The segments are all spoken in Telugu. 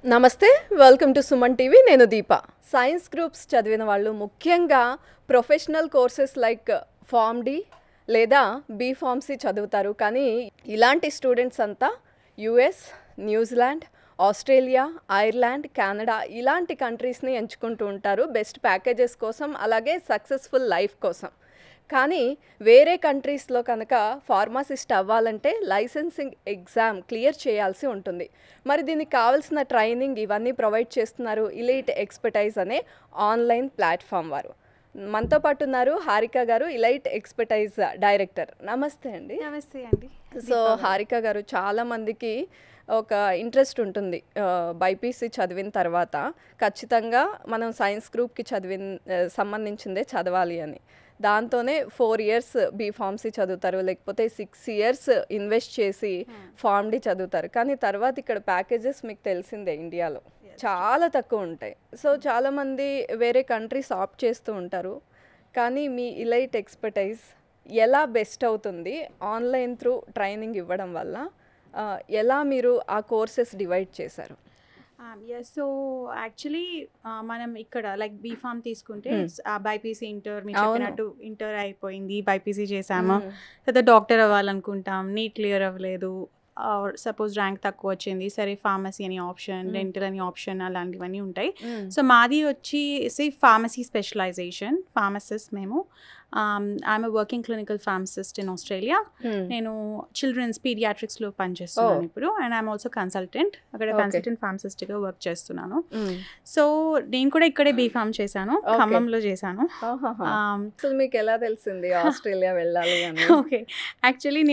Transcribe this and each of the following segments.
నమస్తే, వెల్కమ్ టు సుమన్ టీవీ. నేను దీప. సైన్స్ గ్రూప్స్ చదివిన వాళ్ళు ముఖ్యంగా professional courses like pharm D లేదా బీ ఫార్మసీ చదువుతారు. కానీ ఇలాంటి స్టూడెంట్స్ అంతా US, New Zealand, Australia, Ireland, Canada ఇలాంటి కంట్రీస్ని ఎంచుకుంటూ ఉంటారు బెస్ట్ ప్యాకేజెస్ కోసం, అలాగే సక్సెస్ఫుల్ లైఫ్ కోసం. కానీ వేరే కంట్రీస్లో కనుక ఫార్మసిస్ట్ అవ్వాలంటే లైసెన్సింగ్ ఎగ్జామ్ క్లియర్ చేయాల్సి ఉంటుంది. మరి దీనికి కావాల్సిన ట్రైనింగ్ ఇవన్నీ ప్రొవైడ్ చేస్తున్నారు ఇలైట్ ఎక్స్పర్టైజ్ అనే ఆన్లైన్ ప్లాట్ఫామ్ వారు. మనతో పాటు ఉన్నారు హారిక గారు, ఇలైట్ ఎక్స్పర్టైజ్ డైరెక్టర్. నమస్తే అండి. నమస్తే అండి. సో హారిక గారు, చాలామందికి ఒక ఇంట్రెస్ట్ ఉంటుంది బైపీసీ చదివిన తర్వాత ఖచ్చితంగా మనం సైన్స్ గ్రూప్కి సంబంధించిందే చదవాలి అని. దాంతోనే 4 years బీ ఫార్మసీ చదువుతారు, లేకపోతే 6 years ఇన్వెస్ట్ చేసి ఫార్మ్ డి చదువుతారు. కానీ తర్వాత ఇక్కడ ప్యాకేజెస్ మీకు తెలిసిందే ఇండియాలో చాలా తక్కువ ఉంటాయి. సో చాలామంది వేరే కంట్రీస్ ఆప్ట్ చేస్తూ ఉంటారు. కానీ మీ ఇలైట్ ఎక్స్పర్టైజ్ ఎలా బెస్ట్ అవుతుంది ఆన్లైన్ త్రూ ట్రైనింగ్ ఇవ్వడం వల్ల? ఎలా మీరు ఆ కోర్సెస్ డివైడ్ చేశారు? సో యాక్చువల్లీ మనం ఇక్కడ లైక్ బీఫామ్ తీసుకుంటే బైపీసీ ఇంటర్, మీరు చెప్పినట్టు ఇంటర్ అయిపోయింది, బైపీసీ చేసాము, తర్వాత డాక్టర్ అవ్వాలనుకుంటాం, నీట్ క్లియర్ అవ్వలేదు, సపోజ్ ర్యాంక్ తక్కువ వచ్చింది, సరే ఫార్మసీ అని ఆప్షన్, డెంటల్ అని ఆప్షన్, అలాంటివన్నీ ఉంటాయి. సో మాది వచ్చి ఫార్మసీ స్పెషలైజేషన్, ఫార్మసిస్ట్ మేము. I'm working clinical pharmacist in Australia. నేను చిల్డ్రన్స్ పీడియాట్రిక్స్లో పనిచేస్తున్నాను ఇప్పుడు, అండ్ ఐఎమ్ ఆల్సో కన్సల్టెంట్. అక్కడ కన్సల్టెంట్ ఫార్మసిస్ట్గా వర్క్ చేస్తున్నాను. సో నేను కూడా ఇక్కడే బీఫామ్ చేశాను, ఖమ్మంలో చేశాను. మీకు ఎలా తెలిసింది ఆస్ట్రేలియా వెళ్ళాలి అని? ఓకే, యాక్చువల్లీ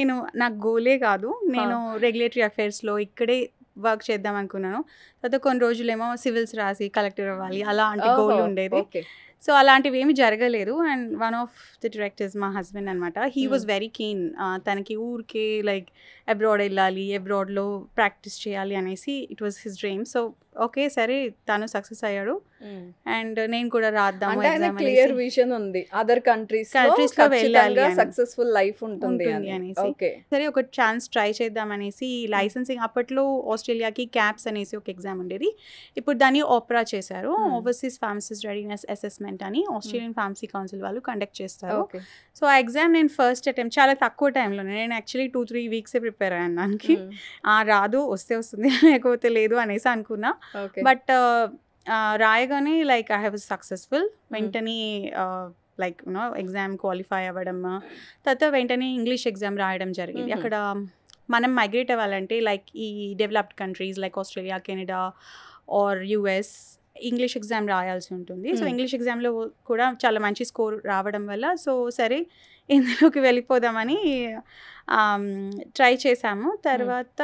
నాకు గోలే కాదు, నేను రెగ్యులేటరీ అఫైర్స్లో ఇక్కడే వర్క్ చేద్దాం అనుకున్నాను. తర్వాత కొన్ని రోజులేమో సివిల్స్ రాసి కలెక్టర్ అవ్వాలి, అలాంటి గోల్ ఉండేది. సో అలాంటివి ఏమి జరగలేదు. And one of the directors మా హస్బెండ్ అనమాట, హీ వాజ్ వెరీ కీన్. తనకి ఊరికే లైక్ అబ్రాడ్ వెళ్ళాలి, అబ్రాడ్లో ప్రాక్టీస్ చేయాలి అనేసి it was his dream. So okay, సరే తను సక్సెస్ అయ్యాడు అండ్ నేను కూడా రాద్దాము, క్లియర్ విజన్ ఉంది అదర్ కంట్రీస్ లో వెళ్ళాలి, సక్సెస్ఫుల్ లైఫ్ ఉంటుంది అనేసి. సరే ఒక ఛాన్స్ ట్రై చేద్దాం అనేసి లైసెన్సింగ్, అప్పట్లో ఆస్ట్రేలియాకి క్యాప్స్ అనేసి ఒక ఎగ్జామ్ ఉండేది, ఇప్పుడు దాన్ని ఓప్రా చేశారు, ఓవర్సీస్ ఫార్మసిస్ట్ రెడీనెస్ అసెస్మెంట్ అని ఆస్ట్రేలియన్ ఫార్మసీ కౌన్సిల్ వాళ్ళు కండక్ట్ చేస్తారు. సో ఆ ఎగ్జామ్ నేను ఫస్ట్ అటెంప్ట్ చాలా తక్కువ టైంలో, నేను యాక్చువల్లీ 2-3 weeks ప్రిపేర్ అయ్యాను దానికి. రాదు, వస్తే వస్తుంది లేకపోతే లేదు అనేసి అనుకున్నా. బట్ రాయగానే లైక్ ఐ హ్యావ్ సక్సెస్ఫుల్. వెంటనే లైక్ ఎగ్జామ్ క్వాలిఫై అవ్వడం, తర్వాత వెంటనే ఇంగ్లీష్ ఎగ్జామ్ రాయడం జరిగింది. అక్కడ మనం మైగ్రేట్ అవ్వాలంటే లైక్ ఈ developed countries like Australia, Canada are US English exam రాయాల్సి ఉంటుంది. సో ఇంగ్లీష్ ఎగ్జామ్లో కూడా చాలా మంచి స్కోర్ రావడం వల్ల సో సరే ఇందులోకి వెళ్ళిపోదామని ట్రై చేశాము. తర్వాత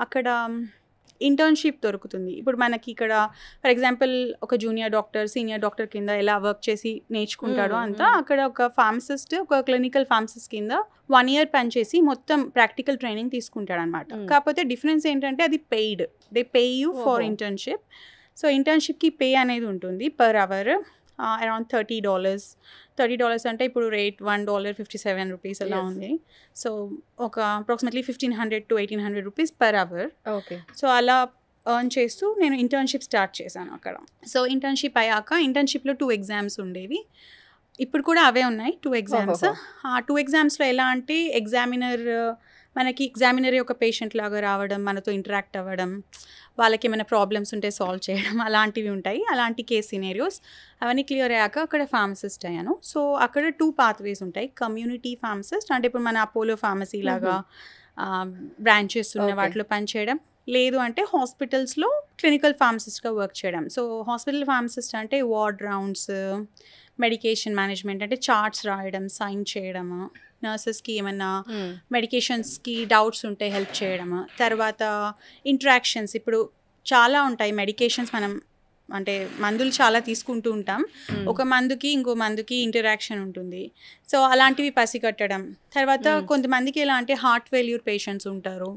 అక్కడ ఇంటర్న్షిప్ దొరుకుతుంది. ఇప్పుడు మనకి ఇక్కడ ఫర్ ఎగ్జాంపుల్ ఒక జూనియర్ డాక్టర్, సీనియర్ డాక్టర్ కింద ఎలా వర్క్ చేసి నేర్చుకుంటాడో అంతా అక్కడ ఒక ఫార్మసిస్ట్, ఒక క్లినికల్ ఫార్మసిస్ట్ కింద 1 year పనిచేసి మొత్తం ప్రాక్టికల్ ట్రైనింగ్ తీసుకుంటాడు అనమాట. కాకపోతే డిఫరెన్స్ ఏంటంటే అది paid, they pay you for internship. So ఇంటర్న్షిప్కి పే అనేది ఉంటుంది పర్ అవర్ అరౌండ్ $30 అంటే ఇప్పుడు రేట్ $1.57 అలా ఉంది. సో ఒక approximately 1,500 to 1,800 rupees per hour. So అలా ఎర్న్ చేస్తూ నేను ఇంటర్న్షిప్ స్టార్ట్ చేశాను అక్కడ. సో ఇంటర్న్షిప్ అయ్యాక ఇంటర్న్షిప్లో 2 exams ఉండేవి, ఇప్పుడు కూడా అవే ఉన్నాయి 2 exams. ఆ 2 examsలో ఎలా అంటే మనకి ఎగ్జామినర్ ఒక పేషెంట్ లాగా రావడం, మనతో ఇంటరాక్ట్ అవ్వడం, వాళ్ళకి ఏమైనా ప్రాబ్లమ్స్ ఉంటే సాల్వ్ చేయడం, అలాంటివి ఉంటాయి, అలాంటి కేస్ సినేరియోస్. అవన్నీ క్లియర్ అయ్యాక అక్కడ ఫార్మసిస్ట్ అయ్యాను. సో అక్కడ 2 pathways ఉంటాయి. కమ్యూనిటీ ఫార్మసిస్ట్ అంటే ఇప్పుడు మన అపోలో ఫార్మసీ లాగా బ్రాంచెస్ ఉన్న వాటిలో పనిచేయడం, లేదు అంటే హాస్పిటల్స్లో క్లినికల్ ఫార్మసిస్ట్గా వర్క్ చేయడం. సో హాస్పిటల్ ఫార్మసిస్ట్ అంటే వార్డ్ రౌండ్స్, మెడికేషన్ మేనేజ్మెంట్ అంటే చార్ట్స్ రాయడం, సైన్ చేయడము, నర్సెస్కి ఏమన్నా మెడికేషన్స్కి డౌట్స్ ఉంటే హెల్ప్ చేయడము, తర్వాత ఇంటరాక్షన్స్ ఇప్పుడు చాలా ఉంటాయి మెడికేషన్స్, మనం అంటే మందులు చాలా తీసుకుంటూ ఉంటాం, ఒక మందుకి ఇంకో మందుకి ఇంటరాక్షన్ ఉంటుంది. సో అలాంటివి పసిగట్టడం. తర్వాత కొంతమందికి ఎలా అంటే హార్ట్ ఫెయిల్యూర్ పేషెంట్స్ ఉంటారు,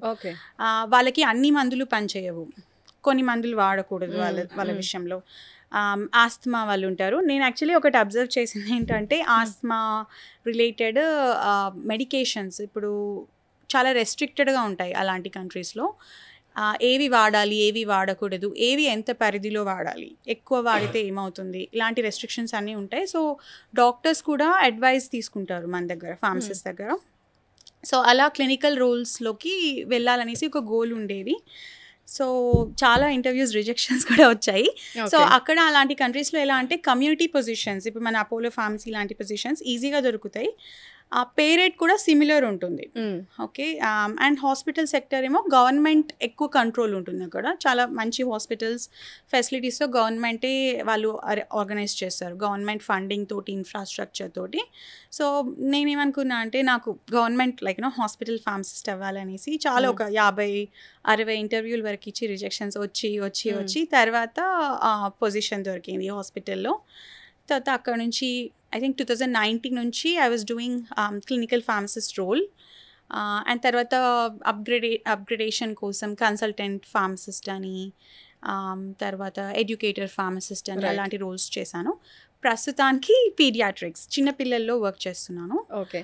వాళ్ళకి అన్ని మందులు పనిచేయవు, కొన్ని మందులు వాడకూడదు వాళ్ళ విషయంలో. ఆస్తమా వాళ్ళు ఉంటారు. నేను యాక్చువల్లీ ఒకటి అబ్జర్వ్ చేసింది ఏంటంటే ఆస్తమా రిలేటెడ్ మెడికేషన్స్ ఇప్పుడు చాలా రెస్ట్రిక్టెడ్గా ఉంటాయి అలాంటి కంట్రీస్లో. ఏవి వాడాలి, ఏవి వాడకూడదు, ఏవి ఎంత పరిధిలో వాడాలి, ఎక్కువ వాడితే ఏమవుతుంది, ఇలాంటి రెస్ట్రిక్షన్స్ అన్నీ ఉంటాయి. సో డాక్టర్స్ కూడా అడ్వైస్ తీసుకుంటారు మన దగ్గర, ఫార్మసిస్ట్ దగ్గర. సో అలా క్లినికల్ రోల్స్లోకి వెళ్ళాలనేసి ఒక గోల్ ఉండేది. సో చాలా ఇంటర్వ్యూస్ రిజెక్షన్స్ కూడా వచ్చాయి. సో అక్కడ అలాంటి కంట్రీస్లో ఎలా అంటే కమ్యూనిటీ పొజిషన్స్, ఇప్పుడు మన అపోలో ఫార్మసీ లాంటి పొజిషన్స్ ఈజీగా దొరుకుతాయి. ఆ పే రేట్ కూడా సిమిలర్ ఉంటుంది. ఓకే. అండ్ హాస్పిటల్ సెక్టర్ ఏమో గవర్నమెంట్ ఎక్కువ కంట్రోల్ ఉంటుంది. అక్కడ చాలా మంచి హాస్పిటల్స్ ఫెసిలిటీస్తో గవర్నమెంటే వాళ్ళు ఆర్గనైజ్ చేస్తారు, గవర్నమెంట్ ఫండింగ్ తోటి, ఇన్ఫ్రాస్ట్రక్చర్ తోటి. సో నేనేమనుకున్నా అంటే నాకు గవర్నమెంట్ హాస్పిటల్ ఫార్మసిస్ట్ అవ్వాలనేసి చాలా ఒక 50-60 ఇంటర్వ్యూల వరకు ఇచ్చి రిజెక్షన్స్ వచ్చి తర్వాత పొజిషన్ దొరికింది హాస్పిటల్లో. తర్వాత అక్కడ నుంచి ఐ థింక్ 2019 నుంచి I was doing clinical pharmacist role. And తర్వాత అప్గ్రేడేషన్ కోసం కన్సల్టెంట్ ఫార్మసిస్ట్ అని, తర్వాత ఎడ్యుకేటర్ ఫార్మసిస్ట్ అని అలాంటి రోల్స్ చేశాను. ప్రస్తుతానికి పీడియాట్రిక్స్ చిన్నపిల్లల్లో వర్క్ చేస్తున్నాను. ఓకే.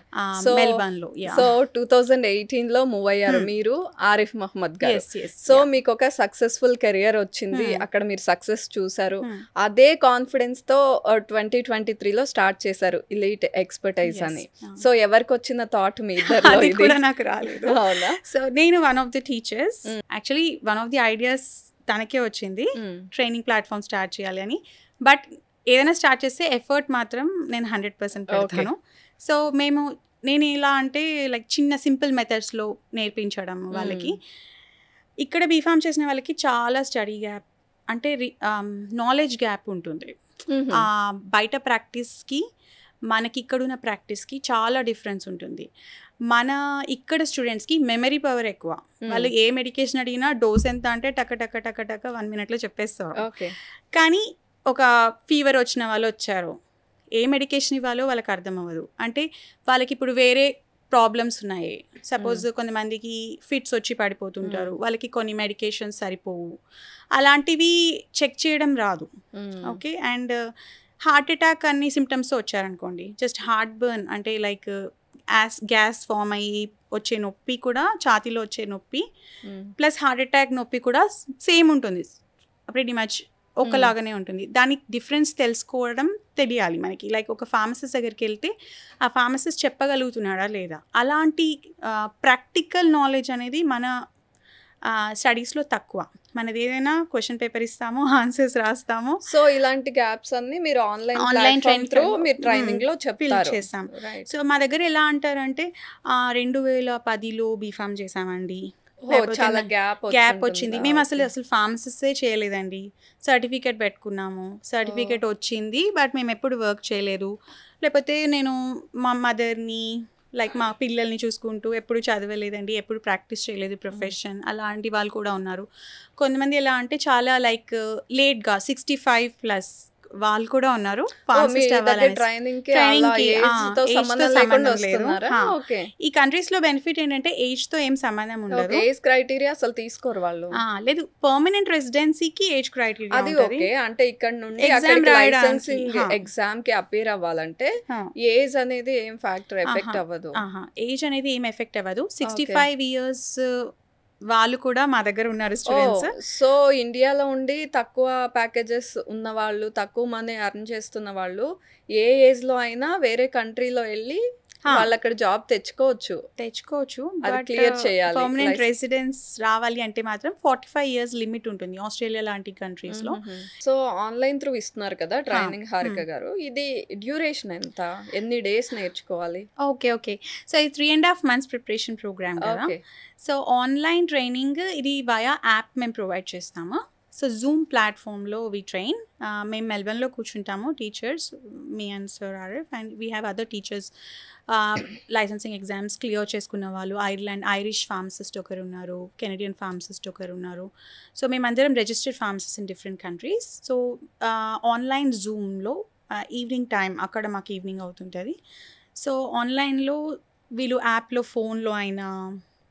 మెల్బర్న్లో. సో 2018లో మూవ్ అయ్యారు మీరు, ఆరిఫ్ మహమ్మద్ గారు. సో మీకు ఒక సక్సెస్ఫుల్ కెరియర్ వచ్చింది, అక్కడ మీరు సక్సెస్ చూసారు. అదే కాన్ఫిడెన్స్ తో 2023లో స్టార్ట్ చేశారు ఎలీట్ ఎక్స్పర్టైజ్ అని. సో ఎవరికి వచ్చిన థాట్ మీ ఇద్దరిలో? ఇది కూడా నాకు రాలేదు. అవునా? సో నేను one of the teachers, actually one of the ideas తనకే వచ్చింది, ట్రైనింగ్ ప్లాట్ఫామ్ స్టార్ట్ చేయాలి అని. బట్ ఏదైనా స్టార్ట్ చేస్తే ఎఫర్ట్ మాత్రం నేను 100% పెడతాను. సో నేను ఎలా అంటే లైక్ చిన్న సింపుల్ మెథడ్స్లో నేర్పించడం వాళ్ళకి. ఇక్కడ బీఫామ్ చేసిన వాళ్ళకి చాలా స్టడీ గ్యాప్ అంటే నాలెడ్జ్ గ్యాప్ ఉంటుంది. బయట ప్రాక్టీస్కి మనకి ఇక్కడున్న ప్రాక్టీస్కి చాలా డిఫరెన్స్ ఉంటుంది. మన ఇక్కడ స్టూడెంట్స్కి మెమరీ పవర్ ఎక్కువ. వాళ్ళు ఏ మెడికేషన్ అడిగినా డోస్ ఎంత అంటే టక టక టక టక 1 minute చెప్పేస్తారు. కానీ ఒక ఫీవర్ వచ్చిన వాళ్ళు వచ్చారు, ఏ మెడికేషన్ ఇవ్వాలో వాళ్ళకి అర్థం అవ్వదు. అంటే వాళ్ళకి ఇప్పుడు వేరే ప్రాబ్లమ్స్ ఉన్నాయి. సపోజ్ కొంతమందికి ఫిట్స్ వచ్చి పడిపోతుంటారు, వాళ్ళకి కొన్ని మెడికేషన్స్ సరిపోవు, అలాంటివి చెక్ చేయడం రాదు. ఓకే. అండ్ హార్ట్ అటాక్ అన్ని సిమ్టమ్స్తో వచ్చారనుకోండి, జస్ట్ హార్ట్ బర్న్ అంటే లైక్ గ్యాస్ ఫామ్ అయ్యి వచ్చే నొప్పి కూడా, ఛాతీలో వచ్చే నొప్పి ప్లస్ హార్ట్ అటాక్ నొప్పి కూడా సేమ్ ఉంటుంది, ప్రెటీ మచ్ ఒకలాగానే ఉంటుంది. దానికి డిఫరెన్స్ తెలుసుకోవడం తెలియాలి మనకి. లైక్ ఒక ఫార్మసిస్ట్ దగ్గరికి వెళ్తే ఆ ఫార్మసిస్ట్ చెప్పగలుగుతున్నాడా లేదా, అలాంటి ప్రాక్టికల్ నాలెడ్జ్ అనేది మన స్టడీస్లో తక్కువ. మనది ఏదైనా క్వశ్చన్ పేపర్ ఇస్తాము, ఆన్సర్స్ రాస్తాము. సో ఇలాంటి గ్యాప్స్ అన్ని మీరు ఆన్లైన్ ట్రైనింగ్ లో చేస్తాం. సో మా దగ్గర ఎలా అంటారంటే 2010లో బీఫామ్ చేసామండి, చాలా గ్యాప్ వచ్చింది, మేము అసలు ఫార్మసిస్టే చేయలేదండి, సర్టిఫికేట్ పెట్టుకున్నాము, సర్టిఫికేట్ వచ్చింది బట్ మేము ఎప్పుడు వర్క్ చేయలేదు, లేకపోతే నేను మా మదర్ని లైక్ మా పిల్లల్ని చూసుకుంటూ ఎప్పుడు చదవలేదండి, ఎప్పుడు ప్రాక్టీస్ చేయలేదు ప్రొఫెషన్, అలాంటి వాళ్ళు కూడా ఉన్నారు. కొంతమంది ఎలా అంటే చాలా లైక్ లేట్గా 65+ వాళ్ళు కూడా ఉన్నారు. ఈ కంట్రీస్ లో బెనిఫిట్ ఏంటంటే ఏజ్ తో ఏం సంబంధం ఉండదు, ఏజ్ క్రైటీరియా అసలు తీసుకోరు వాళ్ళు. లేదు, పర్మనెంట్ రెసిడెన్సీకి ఏజ్ క్రైటీరియా అది ఓకే. అంటే ఇక్కడ నుండి ఎగ్జామ్ కి అపీర్ అవ్వాలంటే ఏజ్ అనేది ఏం ఫ్యాక్టర్ ఎఫెక్ట్ అవ్వదు. ఏజ్ అనేది ఏం ఎఫెక్ట్ అవ్వదు. 65 years వాళ్ళు కూడా మా దగ్గర ఉన్నారు స్టూడెంట్స్. సో ఇండియాలో ఉండి తక్కువ ప్యాకేజెస్ ఉన్న వాళ్ళు, తక్కువ మనీ ఎర్న్ చేస్తున్న వాళ్ళు ఏ ఏజ్ లో అయినా వేరే కంట్రీలో వెళ్ళి వాళ్ళు అక్కడ జాబ్ తెచ్చుకోవచ్చు. అది క్లియర్ చేయాలి. పర్మనెంట్ రెసిడెన్స్ రావాలి అంటే మాత్రం 45 years లిమిట్ ఉంటుంది ఆస్ట్రేలియా లాంటి కంట్రీస్ లో. సో ఆన్లైన్ త్రూ ఇస్తున్నారు కదా ట్రైనింగ్ హారిక గారు, ఇది డ్యూరేషన్ ఎంత, ఎన్ని డేస్ నేర్చుకోవాలి? ఓకే. సో ఇది 3.5 months ప్రిపరేషన్ ప్రోగ్రామ్ కదా. సో ఆన్లైన్ ట్రైనింగ్ ఇది వయా యాప్ మేము ప్రొవైడ్ చేస్తాము. సో జూమ్ ప్లాట్ఫామ్లో వి ట్రైన్. మేము మెల్బర్న్లో కూర్చుంటాము teachers, me and sir Arif, and we have other teachers licensing exams clear చేసుకున్న వాళ్ళు. ఐరిష్ ఫార్మసిస్ట్ ఒకరు ఉన్నారు, కెనడియన్ ఫార్మసిస్ట్ ఒకరు ఉన్నారు. సో మేమందరం registered pharmacist in different countries. So online జూమ్లో ఈవినింగ్ టైం, అక్కడ మాకు ఈవినింగ్ అవుతుంటుంది. సో ఆన్లైన్లో వీళ్ళు యాప్లో ఫోన్లో అయినా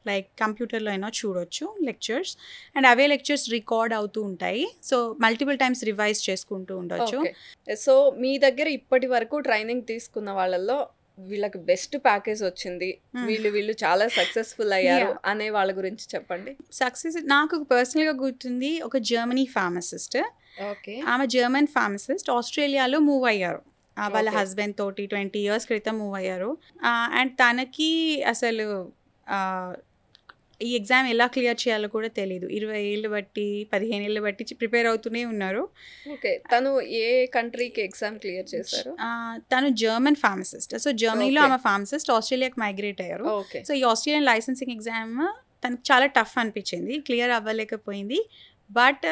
లైక్ కంప్యూటర్లో అయినా చూడొచ్చు lectures, and away lectures record అవుతూ ఉంటాయి. సో మల్టిపుల్ టైమ్స్ రివైజ్ చేసుకుంటూ ఉండొచ్చు. సో మీ దగ్గర ఇప్పటి వరకు ట్రైనింగ్ తీసుకున్న వాళ్ళల్లో వీళ్ళకి బెస్ట్ ప్యాకేజ్ వచ్చింది, వీళ్ళు చాలా సక్సెస్ఫుల్ అయ్యారు అనే వాళ్ళ గురించి చెప్పండి. సక్సెస్ నాకు పర్సనల్గా గుర్తుంది, ఒక జర్మనీ ఫార్మసిస్ట్. ఓకే. ఆమె జర్మన్ ఫార్మసిస్ట్, ఆస్ట్రేలియాలో మూవ్ అయ్యారు వాళ్ళ హస్బెండ్ తోటి 20 years క్రితం మూవ్ అయ్యారు. అండ్ తనకి అసలు ఈ ఎగ్జామ్ ఎలా క్లియర్ చేయాలో కూడా తెలీదు. 20 ఏళ్ళు బట్టి 15 ఏళ్ళు బట్టి ప్రిపేర్ అవుతూనే ఉన్నారు. ఓకే. తను ఏ కంట్రీకి ఎగ్జామ్ క్లియర్ చేశారు? తను జర్మన్ ఫార్మసిస్ట్. సో జర్మనీలో ఆమె ఫార్మసిస్ట్, ఆస్ట్రేలియాకి మైగ్రేట్ అయ్యారు. సో ఈ ఆస్ట్రేలియన్ లైసెన్సింగ్ ఎగ్జామ్ తనకు చాలా టఫ్ అనిపించింది, క్లియర్ అవ్వలేకపోయింది. బట్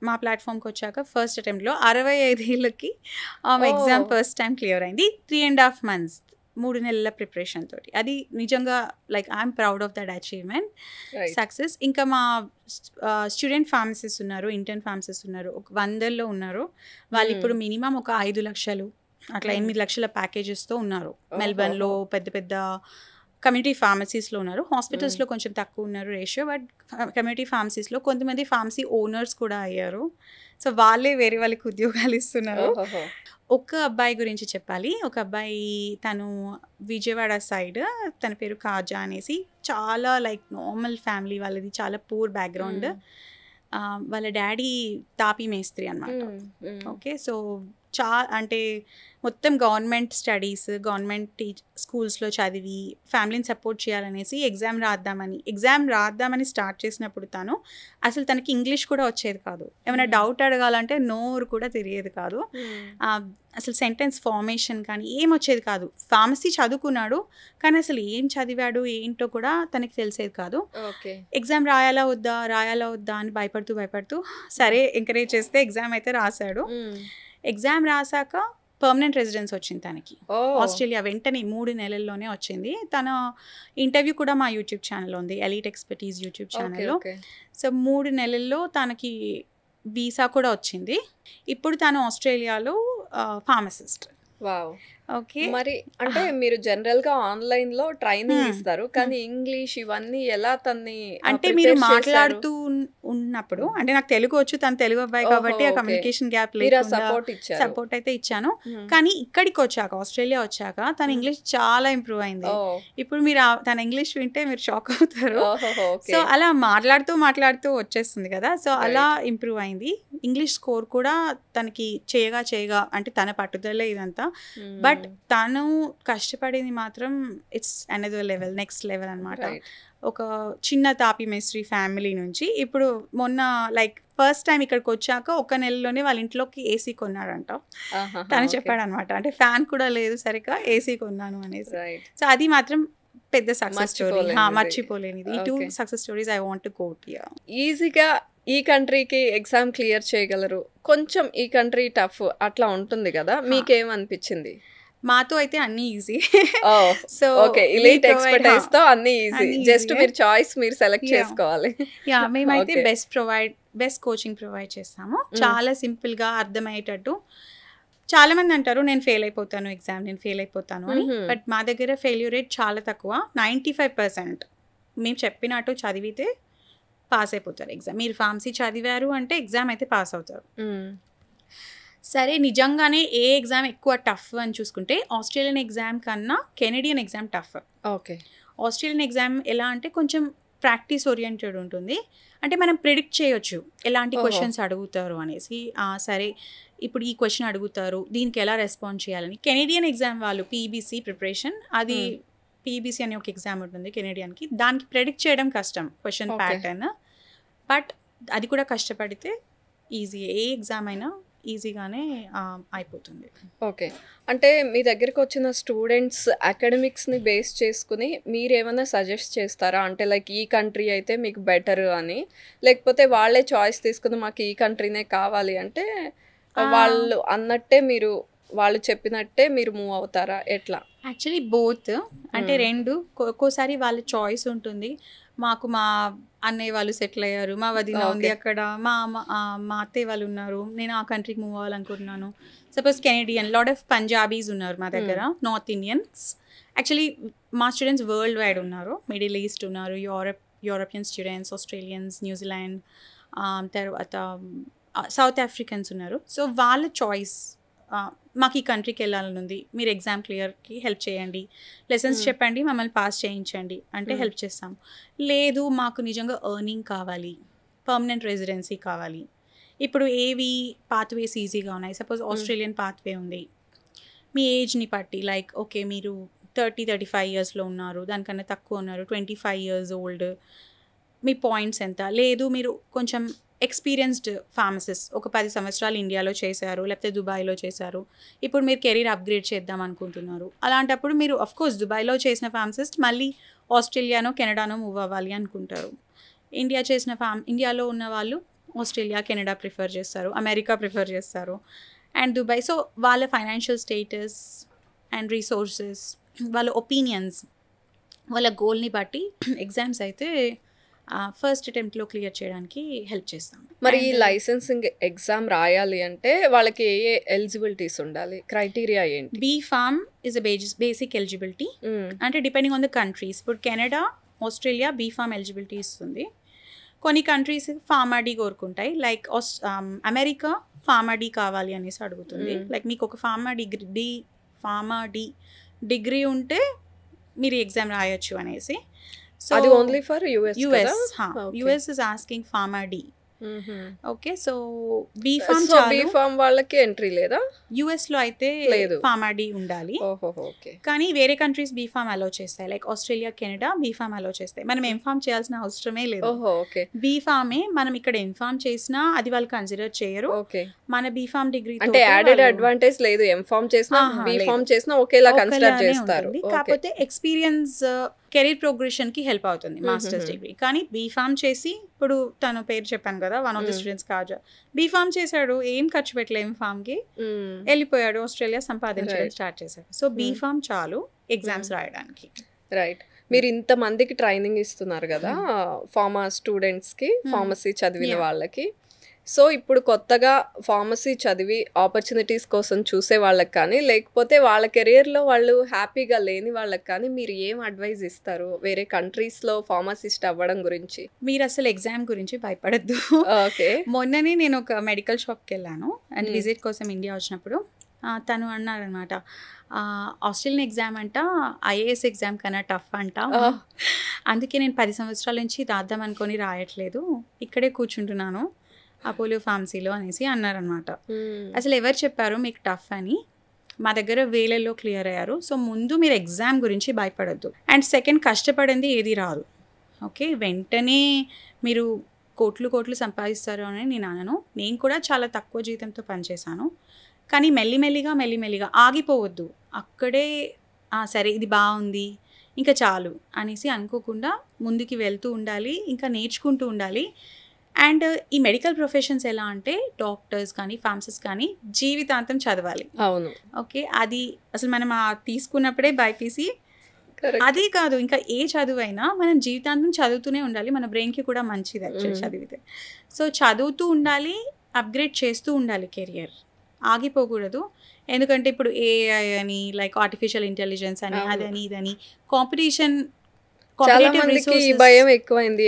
మా ప్లాట్ఫామ్కి వచ్చాక ఫస్ట్ అటెంప్ట్లో 65 ఏళ్ళకి ఆమె ఎగ్జామ్ ఫస్ట్ టైం క్లియర్ అయింది. 3.5 months 3 నెలల ప్రిపరేషన్ తోటి. అది నిజంగా like I'm proud of that achievement, success. ఇంకా మా స్టూడెంట్ ఫార్మసిస్ట్ ఉన్నారు, ఇంటర్న్ ఫార్మసిస్ట్ ఉన్నారు, ఒక 100లో ఉన్నారు. వాళ్ళు ఇప్పుడు మినిమం ఒక 5 లక్షలు అట్లా 8 లక్షల ప్యాకేజెస్తో ఉన్నారు. మెల్బర్న్లో పెద్ద పెద్ద కమ్యూనిటీ ఫార్మసీస్లో ఉన్నారు. హాస్పిటల్స్లో కొంచెం తక్కువ ఉన్నారు రేషియో, బట్ కమ్యూనిటీ ఫార్మసీస్లో కొంతమంది ఫార్మసీ ఓనర్స్ కూడా అయ్యారు. సో వాళ్ళే వేరే వాళ్ళకి ఉద్యోగాలు ఇస్తున్నారు. ఒక అబ్బాయి గురించి చెప్పాలి. ఒక అబ్బాయి తను విజయవాడ సైడ్, తన పేరు కాజా అనేసి, చాలా లైక్ నార్మల్ ఫ్యామిలీ వాళ్ళది, చాలా పూర్ బ్యాక్గ్రౌండ్. వాళ్ళ డాడీ తాపీ మేస్త్రి అనమాట. ఓకే. సో అంటే మొత్తం గవర్నమెంట్ స్టడీస్, గవర్నమెంట్ స్కూల్స్లో చదివి ఫ్యామిలీని సపోర్ట్ చేయాలనేసి ఎగ్జామ్ రాద్దామని స్టార్ట్ చేసినప్పుడు అసలు తనకి ఇంగ్లీష్ కూడా వచ్చేది కాదు. ఏమైనా డౌట్ అడగాలంటే నోరు కూడా తెలియదు కాదు. అసలు సెంటెన్స్ ఫార్మేషన్ కానీ ఏం వచ్చేది కాదు. ఫార్మసీ చదువుకున్నాడు కానీ అసలు ఏం చదివాడు ఏంటో కూడా తనకి తెలిసేది కాదు. ఎగ్జామ్ రాయాలా వద్దా అని భయపడుతూ సరే ఎంకరేజ్ చేస్తే ఎగ్జామ్ అయితే రాశాడు. ఎగ్జామ్ రాసాక పర్మనెంట్ రెసిడెన్స్ వచ్చింది తనకి ఆస్ట్రేలియా. వెంటనే 3 నెలల్లోనే వచ్చింది. తన ఇంటర్వ్యూ కూడా మా యూట్యూబ్ ఛానల్లో ఉంది, ఎలీట్ ఎక్స్పర్టీస్ యూట్యూబ్ ఛానల్లో. సో 3 నెలల్లో తనకి వీసా కూడా వచ్చింది. ఇప్పుడు తను ఆస్ట్రేలియాలో ఫార్మసిస్ట్. ఓకే. మరి అంటే మీరు జనరల్ గా ఆన్లైన్ లో ట్రైనింగ్ ఇస్తారు, కానీ ఇంగ్లీష్ ఇవన్నీ ఎలా తన్ని అంటే మీరు మాట్లాడుతూ ఉన్నప్పుడు, అంటే నాకు తెలుగు వచ్చు, తను తెలుగు అబ్బాయి కాబట్టి ఆ కమ్యూనికేషన్ గ్యాప్ లేకుండా సపోర్ట్ అయితే ఇచ్చాను. కానీ ఇక్కడికి వచ్చాక, ఆస్ట్రేలియా వచ్చాక తన ఇంగ్లీష్ చాలా ఇంప్రూవ్ అయింది. ఇప్పుడు మీరు తన ఇంగ్లీష్ వింటే మీరు షాక్ అవుతారు. సో అలా మాట్లాడుతూ వచ్చేస్తుంది కదా. సో అలా ఇంప్రూవ్ అయింది. ఇంగ్లీష్ స్కోర్ కూడా తనకి చేయగా అంటే తన పట్టుదలే ఇదంతా. బట్ తను కష్టపడింది మాత్రం it's another level, next level అనమాట. ఒక చిన్న తాపీ మేస్త్రి ఫ్యామిలీ నుంచి ఇప్పుడు మొన్న లైక్ ఫస్ట్ టైం ఇక్కడికి వచ్చాక 1 నెలలోనే వాళ్ళ ఇంట్లోకి ఏసీ కొన్నాడంట. తను చెప్పాడు అనమాట, అంటే ఫ్యాన్ కూడా లేదు సరిగ్గా, ఏసీ కొన్నాను అనేసి. సో అది మాత్రం పెద్ద సక్సెస్ స్టోరీ, మర్చిపోలేనిది. ఈ 2 success stories I want to quote here. ఈజీగా ఈ కంట్రీకి ఎగ్జామ్ క్లియర్ చేయగలరు, కొంచెం ఈ కంట్రీ టఫ్ అట్లా ఉంటుంది కదా, మీకేమనిపించింది? మాతో అయితే అన్ని easy. So okay, elite expertise తో అన్ని ఈజీ, జస్ట్ మీరు చాయిస్ మీరు సెలెక్ట్ చేసుకోవాలి. మేమైతే బెస్ట్ కోచింగ్ ప్రొవైడ్ చేస్తాము. చాలా సింపుల్ గా అర్థమయ్యేటట్టు. చాలా మంది అంటారు నేను ఫెయిల్ అయిపోతాను అని, బట్ మా దగ్గర ఫెయిల్యూర్ రేట్ చాలా తక్కువ. 95% మేము చెప్పినట్టు చదివితే పాస్ అయిపోతారు ఎగ్జామ్. మీరు ఫార్మసీ చదివారు అంటే ఎగ్జామ్ అయితే పాస్ అవుతారు. సరే, నిజంగానే ఏ ఎగ్జామ్ ఎక్కువ టఫ్ అని చూసుకుంటే ఆస్ట్రేలియన్ ఎగ్జామ్ కన్నా Canadian exam tough. Okay. Australian exam ఎలా అంటే కొంచెం ప్రాక్టీస్ ఓరియంటెడ్ ఉంటుంది. అంటే మనం ప్రిడిక్ట్ చేయొచ్చు ఎలాంటి క్వశ్చన్స్ అడుగుతారు అనేసి. సరే ఇప్పుడు ఈ క్వశ్చన్ అడుగుతారు, దీనికి ఎలా రెస్పాండ్ చేయాలని. కెనడియన్ ఎగ్జామ్ వాళ్ళు పీబీసీ ప్రిపరేషన్, అది పీబీసీ అనే ఒక ఎగ్జామ్ ఉంటుంది కెనడియన్కి. దానికి ప్రెడిక్ట్ చేయడం కష్టం క్వశ్చన్ ప్యాటర్న్, బట్ అది కూడా కష్టపడితే ఈజీ. ఏ ఎగ్జామ్ అయినా ఈజీగానే అయిపోతుంది. ఓకే. అంటే మీ దగ్గరికి వచ్చిన స్టూడెంట్స్ అకాడమిక్స్ని బేస్ చేసుకుని మీరు ఏమైనా సజెస్ట్ చేస్తారా? అంటే లైక్ ఈ కంట్రీ అయితే మీకు బెటర్ అని, లేకపోతే వాళ్ళే చాయిస్ తీసుకుని మాకు ఈ కంట్రీనే కావాలి అంటే వాళ్ళు అన్నట్టే మీరు, వాళ్ళు చెప్పినట్టే మీరు మూవ్ అవుతారా, ఎట్లా? Actually both. అంటే రెండు, ఒక్కోసారి వాళ్ళ చాయిస్ ఉంటుంది. మాకు మా అన్నయ్య వాళ్ళు సెటిల్ అయ్యారు, మా వదిన ఉంది అక్కడ, మా అత్తయ్య వాళ్ళు ఉన్నారు, నేను ఆ కంట్రీకి మూవ్ అవ్వాలనుకుంటున్నాను. Suppose Canadian, lot of Punjabis ఉన్నారు మా దగ్గర, నార్త్ ఇండియన్స్. యాక్చువల్లీ మా స్టూడెంట్స్ వరల్డ్ వైడ్ ఉన్నారు, మిడిల్ ఈస్ట్ ఉన్నారు, యూరోపియన్ స్టూడెంట్స్, ఆస్ట్రేలియన్స్, న్యూజిలాండ్, తర్వాత సౌత్ ఆఫ్రికన్స్ ఉన్నారు. సో వాళ్ళ చాయిస్ మాకు ఈ కంట్రీకి వెళ్ళాలని ఉంది, మీరు ఎగ్జామ్ క్లియర్కి హెల్ప్ చేయండి, లెసన్స్ చెప్పండి, మమ్మల్ని పాస్ చేయించండి అంటే హెల్ప్ చేస్తాము. లేదు మాకు నిజంగా ఎర్నింగ్ కావాలి, పర్మనెంట్ రెసిడెన్సీ కావాలి, ఇప్పుడు ఏవి పాత్వేస్ ఈజీగా ఉన్నాయి, సపోజ్ ఆస్ట్రేలియన్ పాత్వే ఉంది, మీ ఏజ్ని బట్టి లైక్ ఓకే మీరు 30-35 ఇయర్స్లో ఉన్నారు, దానికన్నా తక్కువ ఉన్నారు, 25 ఇయర్స్ ఓల్డ్, మీ పాయింట్స్ ఎంత, లేదు మీరు కొంచెం ఎక్స్పీరియన్స్డ్ ఫార్మసిస్ట్ ఒక 10 సంవత్సరాలు ఇండియాలో చేశారు లేకపోతే దుబాయ్లో చేశారు, ఇప్పుడు మీరు కెరీర్ అప్గ్రేడ్ చేద్దాం అనుకుంటున్నారు, అలాంటప్పుడు మీరు అఫ్కోర్స్ దుబాయ్లో చేసిన ఫార్మసిస్ట్ మళ్ళీ ఆస్ట్రేలియానో కెనడానో మూవ్ అవ్వాలి అనుకుంటారు. ఇండియాలో ఉన్న వాళ్ళు ఆస్ట్రేలియా కెనడా ప్రిఫర్ చేస్తారు, అమెరికా ప్రిఫర్ చేస్తారు అండ్ దుబాయ్. సో వాళ్ళ ఫైనాన్షియల్ స్టేటస్ అండ్ రిసోర్సెస్, వాళ్ళ ఒపీనియన్స్, వాళ్ళ గోల్ని బట్టి ఎగ్జామ్స్ అయితే ఫస్ట్ అటెంప్ట్లో క్లియర్ చేయడానికి హెల్ప్ చేస్తాం. మరి ఈ లైసెన్సింగ్ ఎగ్జామ్ రాయాలి అంటే వాళ్ళకి ఏ ఎలిజిబిలిటీస్ ఉండాలి, క్రైటీరియా ఏంటి? B.Pharm is a basic eligibility, అంటే డిపెండింగ్ ఆన్ ద కంట్రీస్. ఇప్పుడు కెనడా, ఆస్ట్రేలియా B.Pharm ఎలిజిబిలిటీ ఇస్తుంది. కొన్ని కంట్రీస్ ఫార్మాడీ కోరుకుంటాయి, లైక్ అమెరికా ఫార్మాడీ కావాలి అనేసి అడుగుతుంది. లైక్ మీకు ఒక ఫార్మాడీ డిగ్రీ ఉంటే మీరు ఎగ్జామ్ రాయొచ్చు అనేసి. సో అది only for US is asking PharmD. Okay, so B.Pharm B.Pharm వాళ్ళకి ఎంట్రీ లేదా? యుఎస్లో అయితే లేదు, ఫార్మాడీ ఉండాలి. కానీ వేరే కంట్రీస్ B.Pharm అలో చేస్తాయి, లైక్ ఆస్ట్రేలియా, కెనడా B.Pharm అలో చేస్తాయి. మనం ఇన్ఫార్మ్ చేయాల్సిన అవసరమే లేదు. B.Pharm మనం ఇక్కడ ఇన్ఫార్మ్ చేసినా అది వాళ్ళు కన్సిడర్ చేయరు. మన B.Pharm డిగ్రీ అంటే యాడెడ్ అడ్వాంటేజ్ లేదు, ఇన్ఫార్మ్ చేసినా B.Pharm చేసినా ఒకేలా కన్సిడర్ చేస్తారు. కాకపోతే ఎక్స్పీరియన్స్ కెరీర్ ప్రోగ్రెషన్కి హెల్ప్ అవుతుంది మాస్టర్స్ డిగ్రీ. కానీ B.Pharm చేసి, ఇప్పుడు తను పేరు చెప్పాను కదా, one of the students Kaja B.Pharm చేశాడు, ఏం ఖర్చు పెట్టలేదు M.Pharmకి, వెళ్ళిపోయాడు ఆస్ట్రేలియా, సంపాదించడం స్టార్ట్ చేశాడు. సో B.Pharm చాలు ఎగ్జామ్స్ రాయడానికి. రైట్. మీరు ఇంతమందికి ట్రైనింగ్ ఇస్తున్నారు కదా స్టూడెంట్స్కి, ఫార్మసీ చదివిన వాళ్ళకి. సో ఇప్పుడు కొత్తగా ఫార్మసీ చదివి ఆపర్చునిటీస్ కోసం చూసే వాళ్ళకి కానీ, లేకపోతే వాళ్ళ కెరియర్లో వాళ్ళు హ్యాపీగా లేని వాళ్ళకి కానీ మీరు ఏం అడ్వైజ్ ఇస్తారు వేరే కంట్రీస్లో ఫార్మసిస్ట్ అవ్వడం గురించి? మీరు అసలు ఎగ్జామ్ గురించి భయపడద్దు. ఓకే, మొన్ననే నేను ఒక మెడికల్ షాప్కి వెళ్ళాను అండ్ విజిట్ కోసం ఇండియా వచ్చినప్పుడు తను అన్నారనమాట, ఆస్ట్రేలియన్ ఎగ్జామ్ అంట ఐఏఎస్ ఎగ్జామ్ కన్నా టఫ్ అంట, అందుకే నేను 10 సంవత్సరాల నుంచి రాద్దాం అనుకొని రాయట్లేదు, ఇక్కడే కూర్చుంటున్నాను అపోలో ఫార్మసీలో అనేసి అన్నారనమాట. అసలు ఎవరు చెప్పారు మీకు టఫ్ అని? మా దగ్గర వేలల్లో క్లియర్ అయ్యారు. సో ముందు మీరు ఎగ్జామ్ గురించి భయపడద్దు. అండ్ సెకండ్, కష్టపడింది ఏది రాదు. ఓకే, వెంటనే మీరు కోట్లు సంపాదిస్తారు అని నేను అనను. నేను కూడా చాలా తక్కువ జీతంతో పనిచేశాను. కానీ మెల్లిమెల్లిగా ఆగిపోవద్దు. అక్కడే సరే ఇది బాగుంది ఇంకా చాలు అనేసి అనుకోకుండా ముందుకి వెళ్తూ ఉండాలి, ఇంకా నేర్చుకుంటూ ఉండాలి. అండ్ ఈ మెడికల్ ప్రొఫెషన్స్ ఎలా అంటే డాక్టర్స్ కానీ ఫార్మసిస్ట్ కానీ జీవితాంతం చదవాలి. అవును. ఓకే, అది అసలు మనం తీసుకున్నప్పుడే బైపీసీ అదే కాదు, ఇంకా ఏ చదువైనా మనం జీవితాంతం చదువుతూనే ఉండాలి. మన బ్రెయిన్కి కూడా మంచిది యాక్చువల్లీ చదివితే. సో చదువుతూ ఉండాలి, అప్గ్రేడ్ చేస్తూ ఉండాలి కెరియర్, ఆగిపోకూడదు. ఎందుకంటే ఇప్పుడు ఏఐ అని, లైక్ ఆర్టిఫిషియల్ ఇంటెలిజెన్స్ అని, అదని ఇదని కాంపిటీషన్, చాలా మందికి భయం ఎక్కువైంది.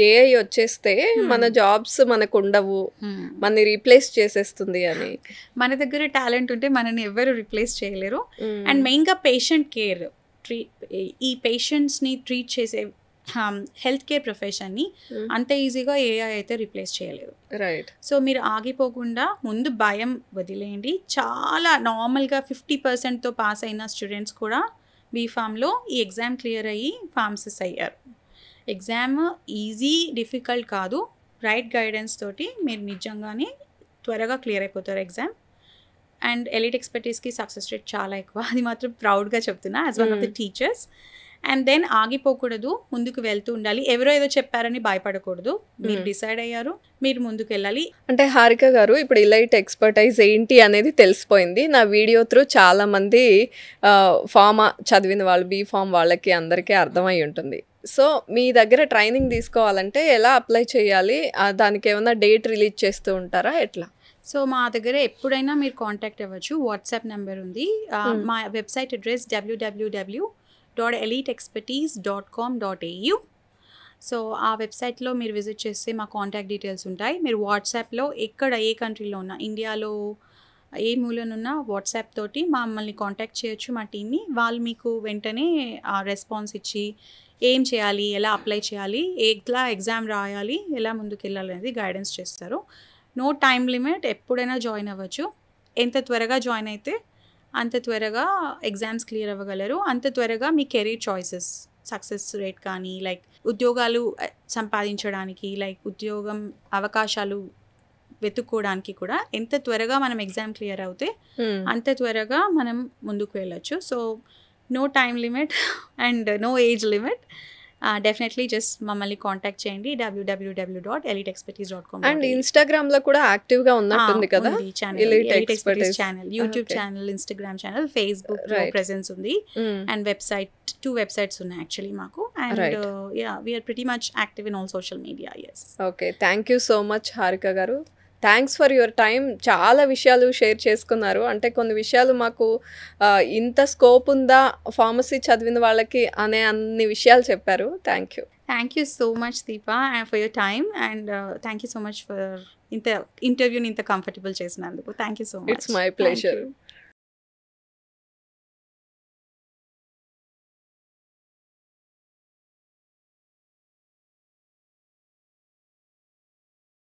ఏఐ వచ్చేస్తే మన జాబ్స్ మనకు ఉండవు, మనని రీప్లేస్ చేసేస్తుంది అని. మన దగ్గర టాలెంట్ ఉంటే మనని ఎవరు రీప్లేస్ చేయలేరు. అండ్ మెయిన్గా పేషెంట్ కేర్, ఈ పేషెంట్స్ని ట్రీట్ చేసే హెల్త్ కేర్ ప్రొఫెషన్ని అంత ఈజీగా ఏఐ అయితే రీప్లేస్ చేయలేదు. రైట్. సో మీరు ఆగిపోకుండా ముందు భయం వదిలేయండి. చాలా నార్మల్గా 50%తో పాస్ అయిన స్టూడెంట్స్ కూడా B.Pharmలో ఈ ఎగ్జామ్ క్లియర్ అయ్యి ఫార్మసిస్ట్ అయ్యారు. ఎగ్జామ్ ఈజీ డిఫికల్ట్ కాదు, రైట్ గైడెన్స్ తోటి మీరు నిజంగానే త్వరగా క్లియర్ అయిపోతారు ఎగ్జామ్. అండ్ ఎలీట్ ఎక్స్పర్టీస్కి సక్సెస్ రేట్ చాలా ఎక్కువ, అది మాత్రం ప్రౌడ్గా చెప్తున్నా as one of the teachers. And then ఆగిపోకూడదు, ముందుకు వెళ్తూ ఉండాలి. ఎవరో ఏదో చెప్పారని భయపడకూడదు, మీరు డిసైడ్ అయ్యారు, మీరు ముందుకు వెళ్ళాలి. అంటే హారిక గారు, ఇప్పుడు ఎలైట్ ఎక్స్పర్టైజ్ ఏంటి అనేది తెలిసిపోయింది. నా వీడియో త్రూ చాలామంది ఫార్మా చదివిన వాళ్ళు, B.Pharm వాళ్ళకి అందరికీ అర్థమై ఉంటుంది. సో మీ దగ్గర ట్రైనింగ్ తీసుకోవాలంటే ఎలా అప్లై చేయాలి? దానికి ఏమైనా డేట్ రిలీజ్ చేస్తూ ఉంటారా, ఎట్లా? సో మా దగ్గర ఎప్పుడైనా మీరు కాంటాక్ట్ అవ్వచ్చు. వాట్సాప్ నెంబర్ ఉంది. మా వెబ్సైట్ అడ్రస్ www.eliteexpertise.com.au. సో ఆ వెబ్సైట్లో మీరు విజిట్ చేస్తే మా కాంటాక్ట్ డీటెయిల్స్ ఉంటాయి. మీరు వాట్సాప్లో ఎక్కడ ఏ కంట్రీలో ఉన్నా, ఇండియాలో ఏ మూలనున్నా వాట్సాప్ తోటి మమ్మల్ని కాంటాక్ట్ చేయొచ్చు, మా టీమ్ని. వాళ్ళు మీకు వెంటనే రెస్పాన్స్ ఇచ్చి ఏం చేయాలి, ఎలా అప్లై చేయాలి, ఎట్లా ఎగ్జామ్ రాయాలి, ఎలా ముందుకు వెళ్ళాలి అనేది గైడెన్స్ చేస్తారు. నో టైం లిమిట్, ఎప్పుడైనా జాయిన్ అవ్వచ్చు. ఎంత త్వరగా జాయిన్ అయితే అంత త్వరగా ఎగ్జామ్స్ క్లియర్ అవ్వగలరు, అంత త్వరగా మీ కెరీర్ చాయిసెస్ సక్సెస్ రేట్ కానీ లైక్ ఉద్యోగాలు సంపాదించడానికి, లైక్ ఉద్యోగం అవకాశాలు వెతుక్కోవడానికి కూడా ఎంత త్వరగా మనం ఎగ్జామ్ క్లియర్ అవుతే అంత త్వరగా మనం ముందుకు వెళ్ళొచ్చు. So no time limit and no age limit. Definitely just మమ్మల్ని కాంటాక్ట్ చేయండి www.eliteexpertise.com. అండ్ ఇన్స్టాగ్రామ్ లో కూడా యాక్టివ్ గా ఉన్నట్టుంది కదా Elite Expertise channel, YouTube channel, Instagram channel, Facebook presence ఉంది, అండ్ వెబ్సైట్, 2 వెబ్సైట్స్ ఉన్నాయి యాక్చువల్లీ మాకు. And we are pretty much active in all social media. Okay, thank you so much Harika గారు. Thanks for your time. చాలా విషయాలు షేర్ చేసుకున్నారు. అంటే కొన్ని విషయాలు మాకు ఇంత స్కోప్ ఉందా ఫార్మసీ చదివిన వాళ్ళకి అనే అన్ని విషయాలు చెప్పారు. Thank you. Thank you so much, Deepa, for your time, and thank you so much for ఇంత ఇంటర్వ్యూని ఇంత కంఫర్టబుల్ చేసినందుకు. Thank you so much. It's my pleasure.